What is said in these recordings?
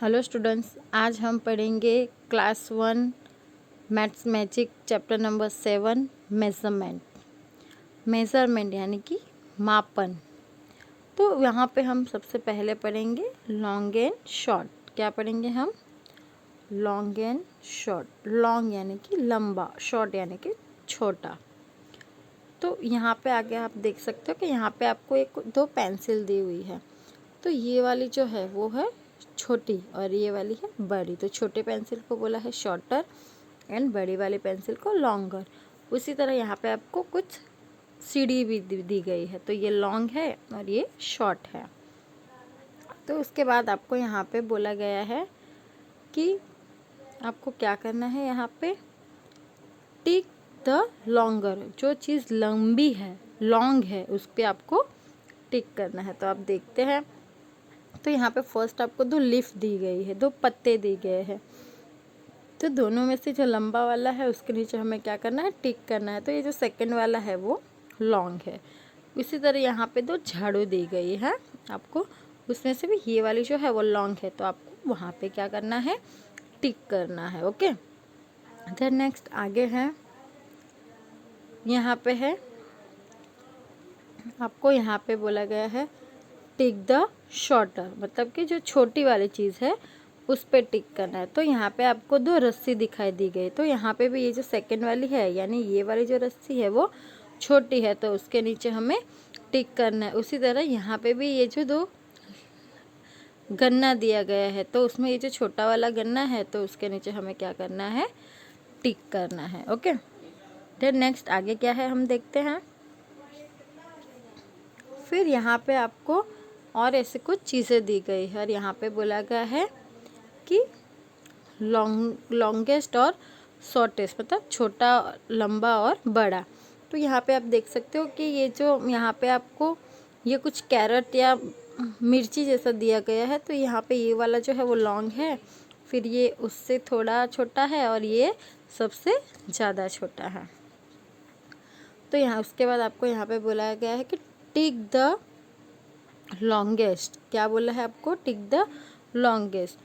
Hello students, आज हम पढ़ेंगे class 1 maths magic chapter number 7 measurement यानी कि मापन। तो यहाँ पे हम सबसे पहले पढ़ेंगे लॉन्ग एंड शॉर्ट। क्या पढ़ेंगे हम? Long and short. लॉन्ग यानी कि लंबा, शॉर्ट यानी कि छोटा। तो यहाँ पे आगे आप देख सकते हो कि यहाँ पे आपको दो पेंसिल दी हुई है। तो ये वाली जो है वो है छोटी और ये वाली है बड़ी। तो छोटे पेंसिल को बोला है शॉर्टर एंड बड़ी वाली पेंसिल को लॉन्गर। उसी तरह यहाँ पे आपको कुछ सीढ़ी भी दी गई है। तो ये लॉन्ग है और ये शॉर्ट है। तो उसके बाद आपको यहाँ पे बोला गया है कि आपको क्या करना है। यहाँ पे टिक द लॉन्गर, जो चीज़ लंबी है, लॉन्ग है, उस पर आपको टिक करना है। तो आप देखते हैं, तो यहाँ पे फर्स्ट आपको दो लीफ दी गई है, दो पत्ते दिए गए हैं। तो दोनों में से जो लंबा वाला है उसके नीचे हमें क्या करना है? टिक करना है। तो ये जो सेकंड वाला है वो लॉन्ग है। इसी तरह यहाँ पे दो झाड़ू दी गई है आपको, उसमें से भी ये वाली जो है वो लॉन्ग है। तो आपको वहाँ पे क्या करना है? टिक करना है। ओके, देन नेक्स्ट आगे है, यहाँ पे है आपको यहाँ पे बोला गया है टिक द शॉर्टर, मतलब कि जो छोटी वाली चीज़ है उस पे टिक करना है। तो यहाँ पे आपको दो रस्सी दिखाई दी गई। तो यहाँ पे भी ये जो सेकंड वाली है यानी ये वाली जो रस्सी है वो छोटी है, तो उसके नीचे हमें टिक करना है। उसी तरह यहाँ पे भी ये जो दो गन्ना दिया गया है, तो उसमें ये जो छोटा वाला गन्ना है तो उसके नीचे हमें क्या करना है? टिक करना है। ओके, देन नेक्स्ट आगे क्या है हम देखते हैं। फिर यहाँ पे आपको और ऐसे कुछ चीज़ें दी गई है और यहाँ पे बोला गया है कि लॉन्गेस्ट और शॉर्टेस्ट, मतलब छोटा, लंबा और बड़ा। तो यहाँ पे आप देख सकते हो कि ये जो यहाँ पे आपको ये कुछ कैरेट या मिर्ची जैसा दिया गया है। तो यहाँ पे ये वाला जो है वो लॉन्ग है, फिर ये उससे थोड़ा छोटा है और ये सबसे ज़्यादा छोटा है। तो यहाँ उसके बाद आपको यहाँ पे बोला गया है कि टिक द लॉन्गेस्ट। क्या बोला है आपको? Tick the longest.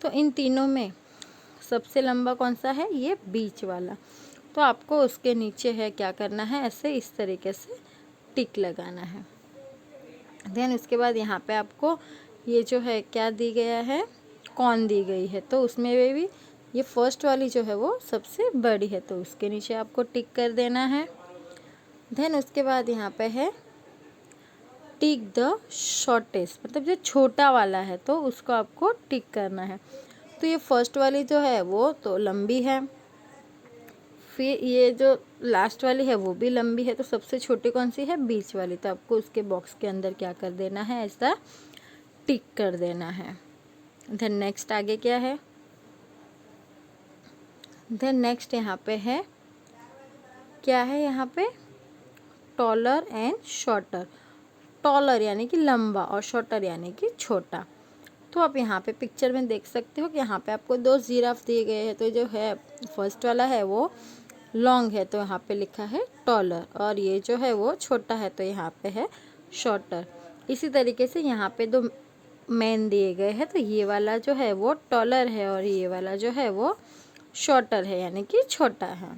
तो इन तीनों में सबसे लंबा कौन सा है? ये बीच वाला। तो आपको उसके नीचे है क्या करना है? ऐसे इस तरीके से टिक लगाना है। देन उसके बाद यहाँ पे आपको ये जो है क्या दी गया है? कौन दी गई है। तो उसमें भी ये फर्स्ट वाली जो है वो सबसे बड़ी है, तो उसके नीचे आपको टिक कर देना है। देन उसके बाद यहाँ पे है टिक द शॉर्टेस्ट, मतलब जो छोटा वाला है तो उसको आपको टिक करना है। तो ये फर्स्ट वाली जो है वो तो लंबी है, फिर ये जो लास्ट वाली है वो भी लंबी है। तो सबसे छोटी कौन सी है? बीच वाली। तो आपको उसके बॉक्स के अंदर क्या कर देना है? ऐसा टिक कर देना है। देन नेक्स्ट आगे क्या है? देन नेक्स्ट यहाँ पे है क्या है? यहाँ पे टॉलर एंड शॉर्टर। टॉलर यानी कि लंबा और शॉर्टर यानी कि छोटा। तो आप यहाँ पे पिक्चर में देख सकते हो कि यहाँ पे आपको दो जिराफ दिए गए हैं। तो जो है फर्स्ट वाला है वो लॉन्ग है, तो यहाँ पे लिखा है टॉलर, और ये जो है वो छोटा है तो यहाँ पे है शॉर्टर। इसी तरीके से यहाँ पे दो मैन दिए गए हैं। तो ये वाला जो है वो टॉलर है और ये वाला जो है वो शॉर्टर है यानी कि छोटा है।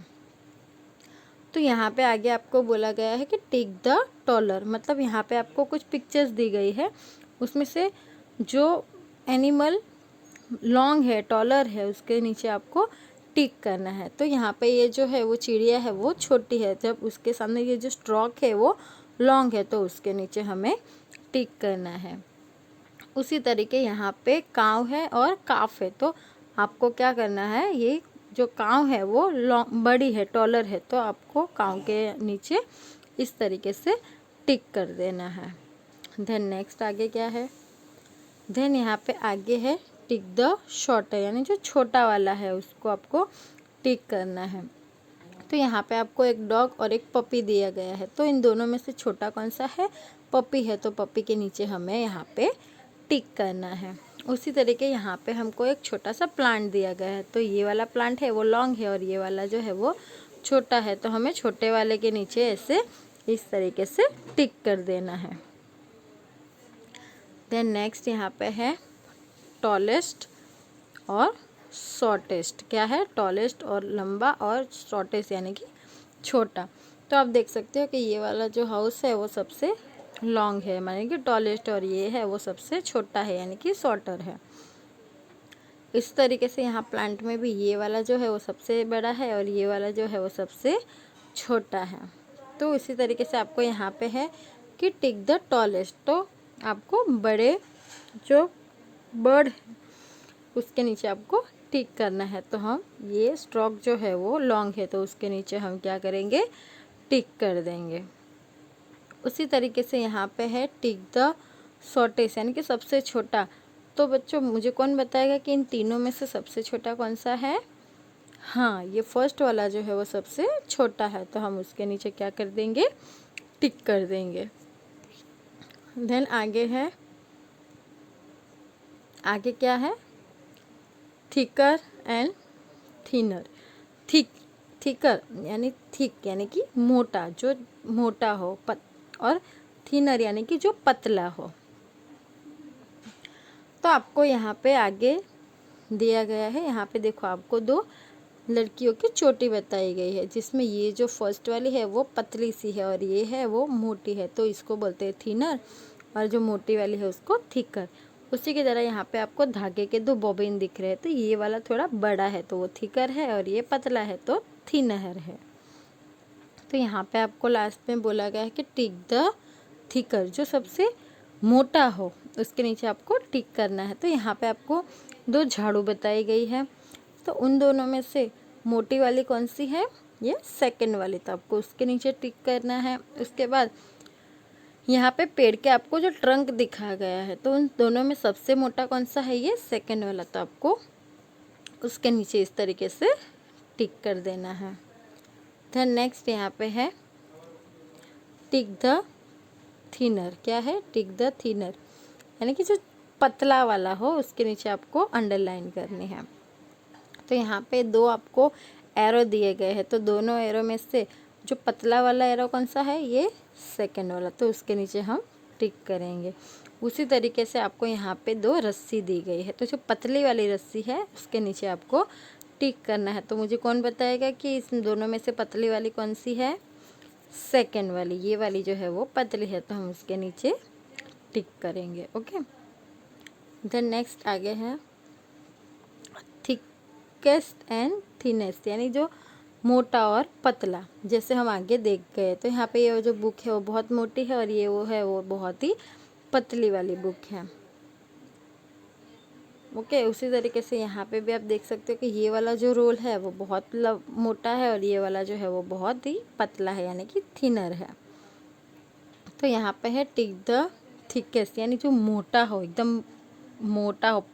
तो यहाँ पे आगे आपको बोला गया है कि टिक द टॉलर, मतलब यहाँ पे आपको कुछ पिक्चर्स दी गई है, उसमें से जो एनिमल लॉन्ग है, टॉलर है, उसके नीचे आपको टिक करना है। तो यहाँ पे ये जो है वो चिड़िया है वो छोटी है, जब उसके सामने ये जो स्ट्रॉक है वो लॉन्ग है तो उसके नीचे हमें टिक करना है। उसी तरीके यहाँ पे काव है और काफ है, तो आपको क्या करना है? ये जो काव है वो बड़ी है, टॉलर है, तो आपको काव के नीचे इस तरीके से टिक कर देना है। देन नेक्स्ट आगे क्या है? देन यहाँ पे आगे है टिक द शॉर्टर, यानी जो छोटा वाला है उसको आपको टिक करना है। तो यहाँ पे आपको एक डॉग और एक पपी दिया गया है। तो इन दोनों में से छोटा कौन सा है? पपी है, तो पपी के नीचे हमें यहाँ पे टिक करना है। उसी तरीके यहाँ पे हमको एक छोटा सा प्लांट दिया गया है। तो ये वाला प्लांट है वो लॉन्ग है और ये वाला जो है वो छोटा है, तो हमें छोटे वाले के नीचे ऐसे इस तरीके से टिक कर देना है। देन नेक्स्ट यहाँ पे है टॉलेस्ट और शॉर्टेस्ट। क्या है? टॉलेस्ट और लंबा, और शॉर्टेस्ट यानी कि छोटा। तो आप देख सकते हो कि ये वाला जो हाउस है वो सबसे लॉन्ग है यानी कि टॉलेस्ट, और ये है वो सबसे छोटा है यानी कि शॉर्टर है। इस तरीके से यहाँ प्लांट में भी ये वाला जो है वो सबसे बड़ा है और ये वाला जो है वो सबसे छोटा है। तो इसी तरीके से आपको यहाँ पे है कि टिक द टॉलेस्ट, तो आपको बड़े जो बर्ड है उसके नीचे आपको टिक करना है। तो हम ये स्ट्रोक जो है वो लॉन्ग है तो उसके नीचे हम क्या करेंगे? टिक कर देंगे। उसी तरीके से यहाँ पे है टिक द शॉर्टेस्ट यानी कि सबसे छोटा। तो बच्चों मुझे कौन बताएगा कि इन तीनों में से सबसे छोटा कौन सा है? हाँ, ये फर्स्ट वाला जो है वो सबसे छोटा है, तो हम उसके नीचे क्या कर देंगे? टिक कर देंगे। देन आगे है, आगे क्या है? Thicker and thinner. थिकर यानी थिक यानी कि मोटा, जो मोटा हो, और थिनर यानी कि जो पतला हो। तो आपको यहाँ पे आगे दिया गया है, यहाँ पे देखो आपको दो लड़कियों की चोटी बताई गई है, जिसमें ये जो फर्स्ट वाली है वो पतली सी है और ये है वो मोटी है, तो इसको बोलते हैं थिनर, और जो मोटी वाली है उसको थिकर। उसी की तरह यहाँ पे आपको धागे के दो बॉबिन दिख रहे हैं, तो ये वाला थोड़ा बड़ा है तो वो थिकर है और ये पतला है तो थिनर है। तो यहाँ पे आपको लास्ट में बोला गया है कि टिक द थिकर, जो सबसे मोटा हो उसके नीचे आपको टिक करना है। तो यहाँ पे आपको दो झाड़ू बताई गई है, तो उन दोनों में से मोटी वाली कौन सी है? ये सेकंड वाली, तो आपको उसके नीचे टिक करना है। उसके बाद यहाँ पे पेड़ के आपको जो ट्रंक दिखा गया है, तो उन दोनों में सबसे मोटा कौन सा है? ये सेकंड वाला, तो आपको उसके नीचे इस तरीके से टिक कर देना है। देन नेक्स्ट यहाँ पे है टिक द थिनर। क्या है? टिक द थिनर यानी कि जो पतला वाला हो उसके नीचे आपको अंडरलाइन करनी है। तो यहाँ पे दो आपको एरो दिए गए हैं, तो दोनों एरो में से जो पतला वाला एरो कौन सा है? ये सेकंड वाला, तो उसके नीचे हम टिक करेंगे। उसी तरीके से आपको यहाँ पे दो रस्सी दी गई है, तो जो पतली वाली रस्सी है उसके नीचे आपको टिक करना है। तो मुझे कौन बताएगा कि इस दोनों में से पतली वाली कौन सी है? सेकंड वाली, ये वाली जो है वो पतली है, तो हम उसके नीचे टिक करेंगे। ओके, देन नेक्स्ट आगे है थिकेस्ट एंड थिनेस्ट यानी जो मोटा और पतला। जैसे हम आगे देख गए, तो यहाँ पे ये जो बुक है वो बहुत मोटी है और ये वो है वो बहुत ही पतली वाली बुक है। ओके, उसी तरीके से यहाँ पे भी आप देख सकते हो कि ये वाला जो रोल है वो बहुत मोटा है और ये वाला जो है वो बहुत ही पतला है यानी कि थिनर है। तो यहाँ पे है टिक द थिकेस्ट यानी जो मोटा हो, एकदम मोटा हो,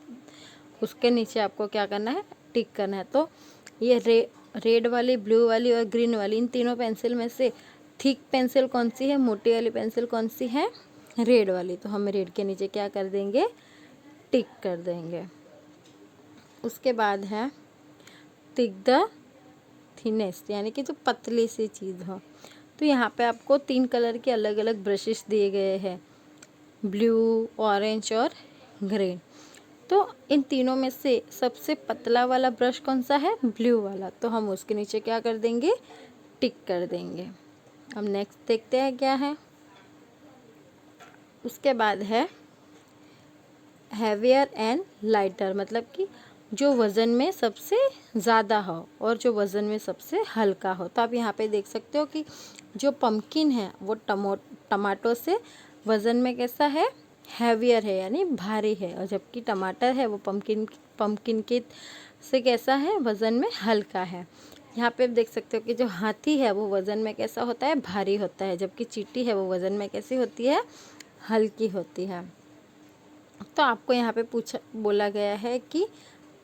उसके नीचे आपको क्या करना है? टिक करना है। तो ये रेड वाली, ब्लू वाली और ग्रीन वाली, इन तीनों पेंसिल में से थिक पेंसिल कौन सी है? मोटी वाली पेंसिल कौन सी है? रेड वाली, तो हम रेड के नीचे क्या कर देंगे? टिक कर देंगे। उसके बाद है टिक द थिनेस्ट यानी कि जो पतली सी चीज़ हो। तो यहाँ पे आपको 3 कलर के अलग अलग ब्रशेस दिए गए हैं, ब्लू, ऑरेंज और ग्रीन। तो इन तीनों में से सबसे पतला वाला ब्रश कौन सा है? ब्लू वाला, तो हम उसके नीचे क्या कर देंगे? टिक कर देंगे। अब नेक्स्ट देखते हैं क्या है। उसके बाद है हैवियर एंड लाइटर, मतलब कि जो वज़न में सबसे ज़्यादा हो और जो वज़न में सबसे हल्का हो। तो आप यहाँ पे देख सकते हो कि जो पम्पकिन है वो टमाटो से वज़न में कैसा है? हैवियर है यानी भारी है, और जबकि टमाटर है वो पम्पकिन के से कैसा है? वज़न में हल्का है। यहाँ पे आप देख सकते हो कि जो हाथी है वो वज़न में कैसा होता है? भारी होता है, जबकि चींटी है वो वज़न में कैसी होती है? हल्की होती है। तो आपको यहाँ पे बोला गया है कि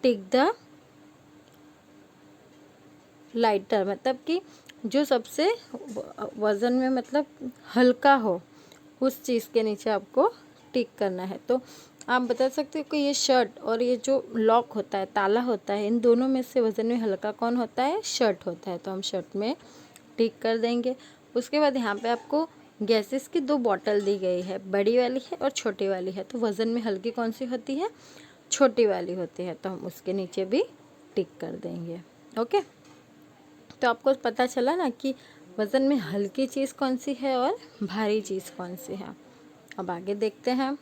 टिक द लाइटर, मतलब कि जो सबसे वज़न में मतलब हल्का हो उस चीज़ के नीचे आपको टिक करना है। तो आप बता सकते हो कि ये शर्ट और ये जो लॉक होता है, ताला होता है, इन दोनों में से वज़न में हल्का कौन होता है? शर्ट होता है, तो हम शर्ट में टिक कर देंगे। उसके बाद यहाँ पे आपको गैसेस की 2 बॉटल दी गई है, बड़ी वाली है और छोटी वाली है। तो वज़न में हल्की कौन सी होती है? छोटी वाली होती है, तो हम उसके नीचे भी टिक कर देंगे। ओके, तो आपको पता चला ना कि वज़न में हल्की चीज़ कौन सी है और भारी चीज़ कौन सी है। अब आगे देखते हैं।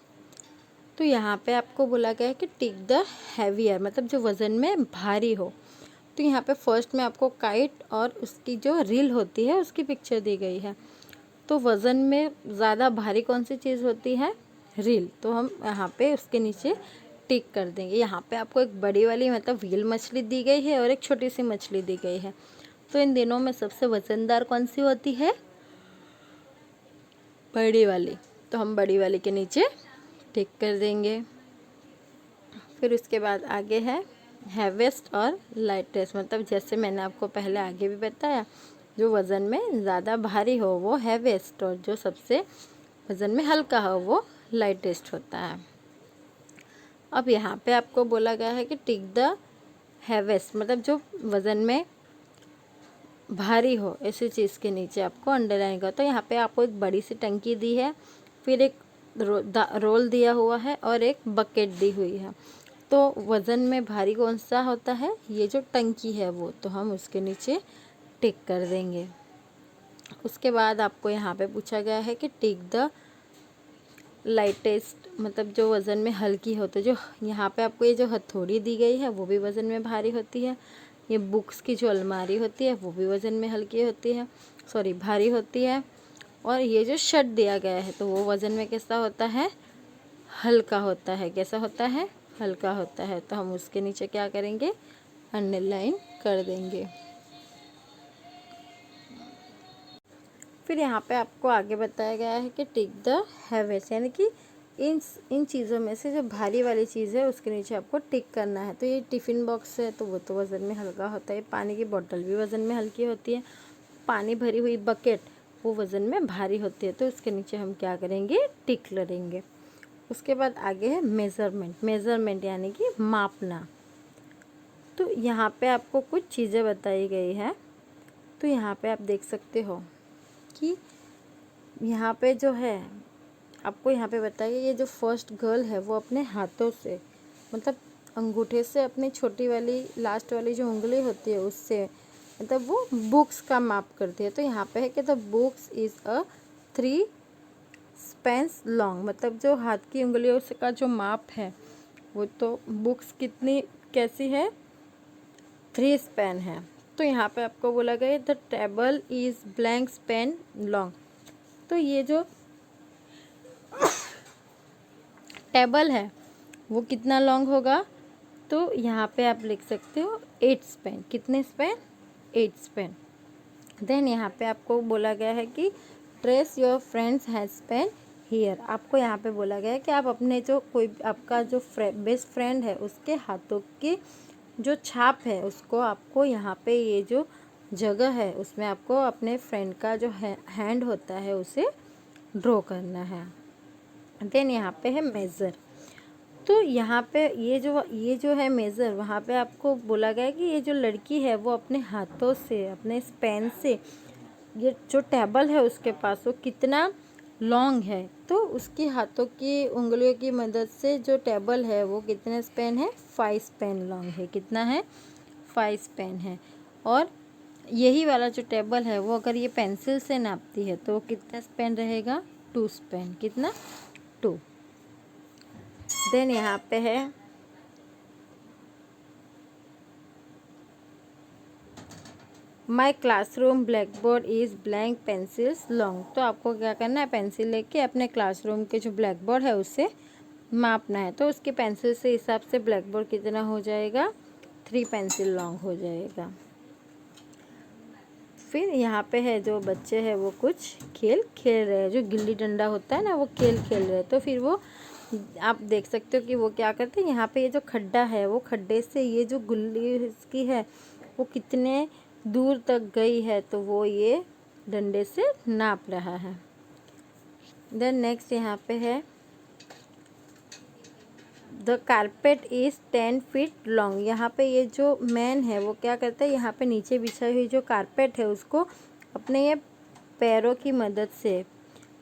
तो यहाँ पे आपको बोला गया है कि टिक द हैवियर, मतलब जो वज़न में भारी हो। तो यहाँ पे फर्स्ट में आपको काइट और उसकी जो रील होती है उसकी पिक्चर दी गई है। तो वज़न में ज़्यादा भारी कौन सी चीज़ होती है? रील। तो हम यहाँ पे उसके नीचे टिक कर देंगे। यहाँ पे आपको एक बड़ी वाली मतलब व्हील मछली दी गई है और एक छोटी सी मछली दी गई है। तो इन दिनों में सबसे वज़नदार कौन सी होती है? बड़ी वाली। तो हम बड़ी वाली के नीचे टिक कर देंगे। फिर उसके बाद आगे है हैवेस्ट और लाइटेस्ट, मतलब जैसे मैंने आपको पहले आगे भी बताया, जो वज़न में ज़्यादा भारी हो वो हैवेस्ट और जो सबसे वज़न में हल्का हो वो लाइटेस्ट होता है। अब यहाँ पे आपको बोला गया है कि टिक द हैवेस्ट, मतलब जो वज़न में भारी हो ऐसी चीज़ के नीचे आपको अंडरलाइन करो। तो यहाँ पे आपको एक बड़ी सी टंकी दी है, फिर एक रोल दिया हुआ है और एक बकेट दी हुई है। तो वज़न में भारी कौन सा होता है? ये जो टंकी है वो, तो हम उसके नीचे टिक कर देंगे। उसके बाद आपको यहाँ पे पूछा गया है कि टिक द लाइटेस्ट, मतलब जो वज़न में हल्की हो। तो जो यहाँ पे आपको ये जो हथौड़ी दी गई है वो भी वज़न में भारी होती है। ये बुक्स की जो अलमारी होती है वो भी वज़न में हल्की होती है, सॉरी भारी होती है। और ये जो शर्ट दिया गया है तो वो वज़न में कैसा होता है? हल्का होता है। कैसा होता है? हल्का होता है। तो हम उसके नीचे क्या करेंगे? अंडरलाइन कर देंगे। फिर यहाँ पे आपको आगे बताया गया है कि टिक द हैवेस्ट, यानी कि इन चीज़ों में से जो भारी वाली चीज़ है उसके नीचे आपको टिक करना है। तो ये टिफ़िन बॉक्स है तो वो तो वज़न में हल्का होता है। पानी की बोतल भी वज़न में हल्की होती है। पानी भरी हुई बकेट वो वज़न में भारी होती है, तो उसके नीचे हम क्या करेंगे? टिक करेंगे। उसके बाद आगे है मेज़रमेंट। मेज़रमेंट यानी कि मापना। तो यहाँ पे आपको कुछ चीज़ें बताई गई है। तो यहाँ पे आप देख सकते हो कि यहाँ पे जो है आपको यहाँ पे बताइए, ये जो फर्स्ट गर्ल है वो अपने हाथों से, मतलब अंगूठे से अपनी छोटी वाली लास्ट वाली जो उंगली होती है उससे, मतलब वो बुक्स का माप करती है। तो यहाँ पे है कि the books is a 3 Spence long, मतलब जो हाथ की उंगलियों से का जो माप है वो तो बुक्स कितनी कैसी है? 3 स्पेन है। तो यहाँ पे आपको बोला गया the table is blank Spain long. तो ये जो टेबल है वो कितना लॉन्ग होगा? तो यहाँ पे आप लिख सकते हो 8 स्पेन। कितने स्पेन? 8 स्पेन। देन यहाँ पे आपको बोला गया है कि trace your friends has Spain here. आपको यहाँ पे बोला गया है कि आप अपने जो कोई आपका जो बेस्ट फ्रेंड है उसके हाथों की जो छाप है उसको आपको यहाँ पे ये जो जगह है उसमें आपको अपने फ्रेंड का जो हैंड होता है उसे ड्रॉ करना है। देन यहाँ पे है मेज़र। तो यहाँ पे ये जो है मेज़र, वहाँ पे आपको बोला गया है कि ये जो लड़की है वो अपने हाथों से, अपने स्पेन से, ये जो टेबल है उसके पास वो कितना लॉन्ग है, तो उसकी हाथों की उंगलियों की मदद से जो टेबल है वो कितने स्पेन है? 5 स्पेन लॉन्ग है। कितना है? 5 स्पेन है। और यही वाला जो टेबल है वो अगर ये पेंसिल से नापती है तो कितना स्पेन रहेगा? 2 स्पेन। कितना? 2। देन यहाँ पे है माई classroom black board is blank pencils long. तो आपको क्या करना है? पेंसिल लेके अपने क्लासरूम के जो ब्लैक बोर्ड है उससे मापना है। तो उसके पेंसिल से हिसाब से ब्लैक बोर्ड कितना हो जाएगा? 3 पेंसिल लॉन्ग हो जाएगा। फिर यहाँ पे है जो बच्चे हैं वो कुछ खेल खेल रहे हैं, जो गिल्ली डंडा होता है ना वो खेल खेल रहे हैं। तो फिर वो आप देख सकते हो कि वो क्या करते हैं, यहाँ पे ये जो खड्डा है वो खड्डे से ये जो गुल्ली इसकी है वो कितने दूर तक गई है तो वो ये डंडे से नाप रहा है। देन नेक्स्ट यहाँ पे है the carpet is 10 feet long. यहाँ पे ये जो मैन है वो क्या करता है, यहाँ पे नीचे बिछाई हुई जो कारपेट है उसको अपने ये पैरों की मदद से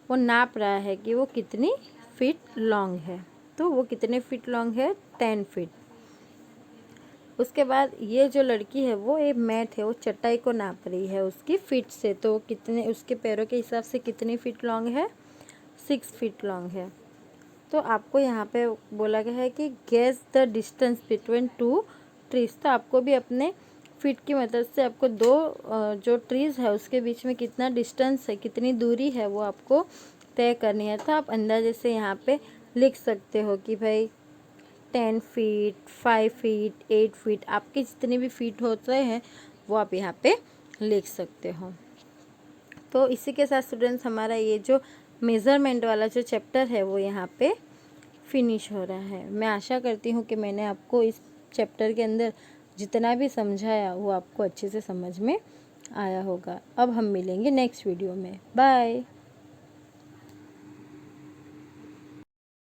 वो नाप रहा है कि वो कितनी फीट लॉन्ग है। तो वो कितने फीट लॉन्ग है, 10 फीट। उसके बाद ये जो लड़की है वो एक मैट है, वो चटाई को नाप रही है उसकी फीट से, तो कितने उसके पैरों के हिसाब से कितने फीट लॉन्ग है, 6 फीट लॉन्ग है। तो आपको यहाँ पे बोला गया है कि guess the distance between 2 trees. तो आपको भी अपने फीट की मदद से आपको दो जो ट्रीज़ है उसके बीच में कितना डिस्टेंस है, कितनी दूरी है, वो आपको तय करनी है। तो आप अंदाजे से यहाँ पे लिख सकते हो कि भाई 10 फीट, 5 फीट, 8 फीट, आपके जितने भी फीट होते हैं वो आप यहाँ पे लिख सकते हो। तो इसी के साथ स्टूडेंट्स हमारा ये जो मेज़रमेंट वाला जो चैप्टर है वो यहाँ पे फिनिश हो रहा है। मैं आशा करती हूँ कि मैंने आपको इस चैप्टर के अंदर जितना भी समझाया वो आपको अच्छे से समझ में आया होगा। अब हम मिलेंगे नेक्स्ट वीडियो में। बाय।